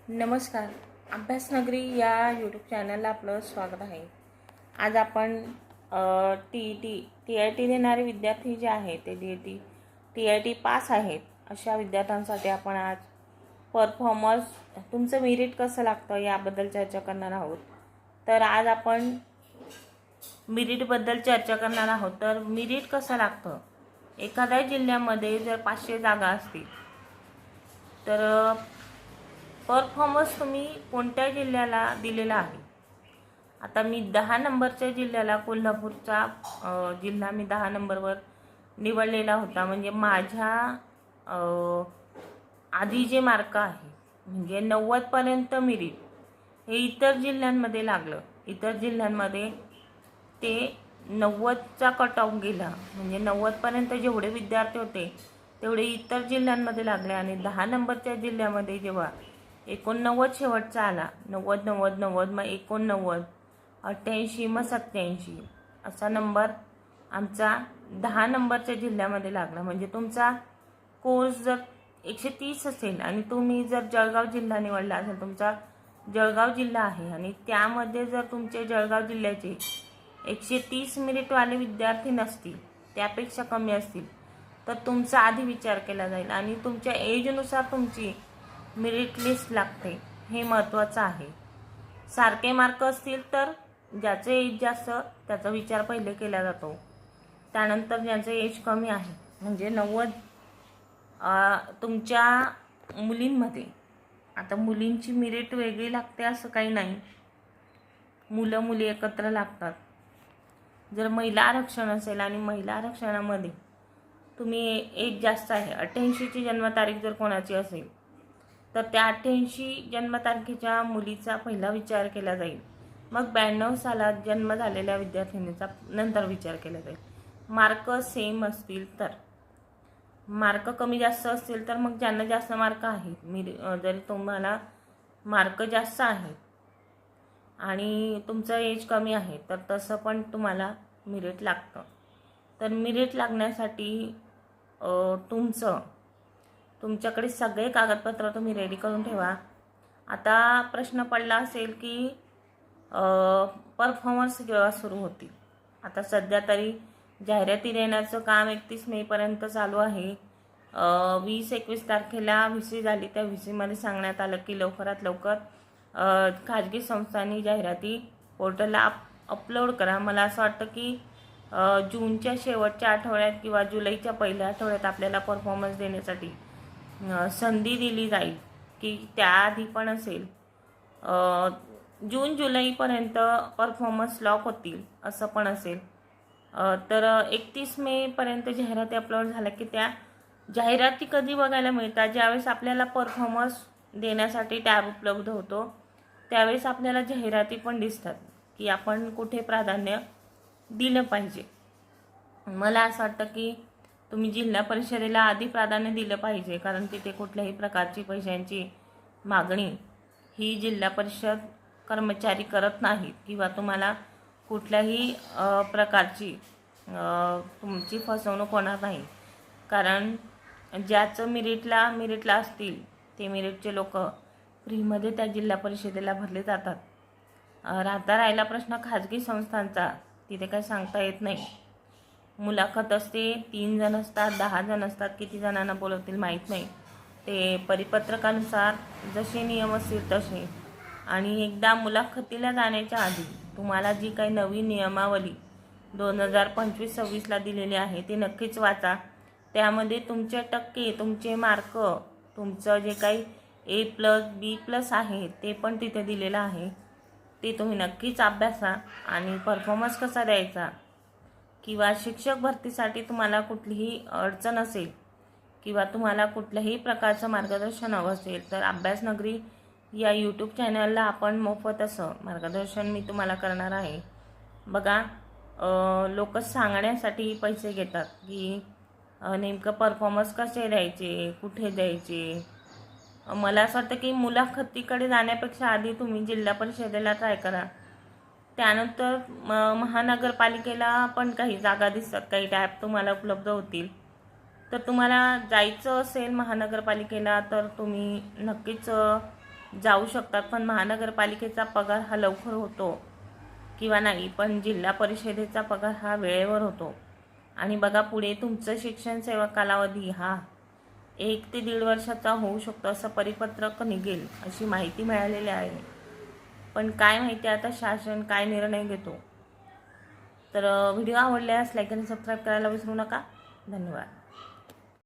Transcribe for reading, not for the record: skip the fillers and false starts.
नमस्कार. अभ्यासनगरी या यूट्यूब चॅनलला आपलं स्वागत आहे. आज आपण टी आय टी देणारे विद्यार्थी जे आहेत ते टी आय टी पास आहेत अशा विद्यार्थ्यांसाठी आपण आज परफॉर्मन्स तुमचं मेरिट कसं लागतं याबद्दल चर्चा करणार आहोत. तर आज आपण मेरिटबद्दल चर्चा करणार आहोत. तर मेरिट कसं लागतं, एखाद्या जिल्ह्यामध्ये जर 500 जागा असतील तर परफॉर्मन्स तुम्ही कोणत्या जिल्ह्याला दिलेला आहे. आता मी 10 नंबरच्या जिल्ह्याला, कोल्हापूरचा जिल्हा मी 10 नंबरवर निवडलेला होता. म्हणजे माझ्या आधी जे मार्क आहे म्हणजे 90पर्यंत मेरिट हे इतर जिल्ह्यांमध्ये लागलं. इतर जिल्ह्यांमध्ये ते 90चा कट ऑफ गेला. म्हणजे 90पर्यंत जेवढे विद्यार्थी होते तेवढे इतर जिल्ह्यांमध्ये लागले. आणि 10 नंबरच्या जिल्ह्यामध्ये जेव्हा 89 शेवटचा आला, 90 90 90 मग 89 88 मग 87 असा नंबर आमचा 10 नंबरच्या जिल्ह्यामध्ये लागला. म्हणजे तुमचा कोर्स जर 130 असेल आणि तुम्ही जर जळगाव जिल्हा निवडला असेल, तुमचा जळगाव जिल्हा आहे आणि त्यामध्ये जर तुमचे जळगाव जिल्ह्याचे 130 मेरिटवाले विद्यार्थी नसतील, त्यापेक्षा कमी असतील, तर तुमचा आधी विचार केला जाईल आणि तुमच्या एजनुसार तुमची मेरिट लिस्ट लागते. हे महत्त्वाचं आहे. सारखे मार्क असतील तर ज्याचे एज जास्त त्याचा विचार पहिले केला जातो. त्यानंतर ज्याचे एज कमी आहे म्हणजे 90 तुमच्या मुलींमध्ये, आता मुलींची मेरिट वेगळी लागते असं काही नाही, मुलं मुली एकत्र लागतात. जर महिला आरक्षण असेल आणि महिला आरक्षणामध्ये तुम्ही एज जास्त आहे, 88ची जन्मतारीख जर कोणाची असेल तर त्या 88 जन्मतारखेच्या मुलीचा पहिला विचार केला जाईल. मग 92 सालात जन्म झालेल्या विद्यार्थिनीचा नंतर विचार केला जाईल. मार्क सेम असतील तर. मार्क कमी जास्त असतील तर मग ज्यांना जास्त मार्क आहेत, जरी तुम्हाला मार्क जास्त आहेत आणि तुमचं एज कमी आहे तर तसं पण तुम्हाला मेरिट लागतं. तर मेरिट लागण्यासाठी तुमच्याकडे सगळे कागदपत्र तुम्ही रेडी करून ठेवा. आता प्रश्न पडला असेल की परफॉर्मन्स केव्हा सुरू होतील. आता सध्या तरी जाहिराती देण्याचं काम 31 मेपर्यंत चालू आहे. 20-21 तारखेला व्हीसी झाली. त्या व्हीसीमध्ये सांगण्यात आलं की लवकरात लवकर खाजगी संस्थांनी जाहिराती पोर्टलला अपलोड करा. मला असं वाटतं की जूनच्या शेवटच्या आठवड्यात किंवा जुलैच्या पहिल्या आठवड्यात आपल्याला परफॉर्मन्स देण्यासाठी संधी दिली जाईल की त्याआधी पण असेल. जून जुलैपर्यंत परफॉर्मन्स लॉक होतील असं पण असेल. तर 31 मेपर्यंत जाहिराती अपलोड झाल्या की त्या जाहिराती कधी बघायला मिळतात, ज्यावेळेस आपल्याला परफॉर्मन्स देण्यासाठी टॅब उपलब्ध होतो त्यावेळेस आपल्याला जाहिराती पण दिसतात की आपण कुठे प्राधान्य दिलं पाहिजे. मला असं वाटतं की तुम्ही जिल्हा परिषदेला आधी प्राधान्य दिलं पाहिजे, कारण तिथे कुठल्याही प्रकारची पैशांची मागणी ही जिल्हा परिषद कर्मचारी करत नाहीत किंवा तुम्हाला कुठल्याही प्रकारची तुमची फसवणूक होणार नाही. कारण ज्याचं मेरिटला असतील ते मेरिटचे लोक फ्रीमध्ये त्या जिल्हा परिषदेला भरले जातात. राहिला प्रश्न खाजगी संस्थांचा, तिथे काही सांगता येत नाही. मुलाखत असते, 3 जण असतात, 10 जण असतात, किती जणांना बोलवतील माहीत नाही. ते परिपत्रकानुसार जसे नियम असतील तसे. आणि एकदा मुलाखतीला जाण्याच्या आधी तुम्हाला जी काही नवीन नियमावली 2025-26ला दिलेली आहे ते नक्कीच वाचा. त्यामध्ये तुमचे टक्के, तुमचे मार्क, तुमचं जे काही A+, B+ आहे ते पण तिथे दिलेलं आहे. ते तुम्ही नक्कीच अभ्यासा. आणि परफॉर्मन्स कसा द्यायचा किंवा शिक्षक भरतीसाठी तुम्हाला कुठलीही अडचण असेल किंवा तुम्हाला कुठल्याही प्रकारचं मार्गदर्शन हवं असेल तर अभ्यासनगरी या यूट्यूब चॅनलला आपण मोफत असं मार्गदर्शन मी तुम्हाला करणार आहे. बघा, लोक सांगण्यासाठी पैसे घेतात की नेमकं परफॉर्मन्स कसे द्यायचे, कुठे द्यायचे. मला असं वाटतं की मुलाखतीकडे जाण्यापेक्षा आधी तुम्ही जिल्हा परिषदेला ट्राय करा. त्यानंतर महानगरपालिकेला पण काही जागा दिसतात, काही टॅब तुम्हाला उपलब्ध होतील. तर तुम्हाला जायचं असेल महानगरपालिकेला तर तुम्ही नक्कीच जाऊ शकतात, पण महानगरपालिकेचा पगार हा लवकर होतो किंवा नाही, पण जिल्हा परिषदेचा पगार हा वेळेवर होतो. आणि बघा, पुढे तुमचं शिक्षण सेवा कालावधी हा 1 ते 1.5 वर्षाचा होऊ शकतो, असं परिपत्रक निघेल अशी माहिती मिळालेली आहे. पण काय माहिती आता शासन काय निर्णय घेतो. तर व्हिडिओ आवडल्यास लाईक आणि सबस्क्राईब करायला विसरू नका. धन्यवाद.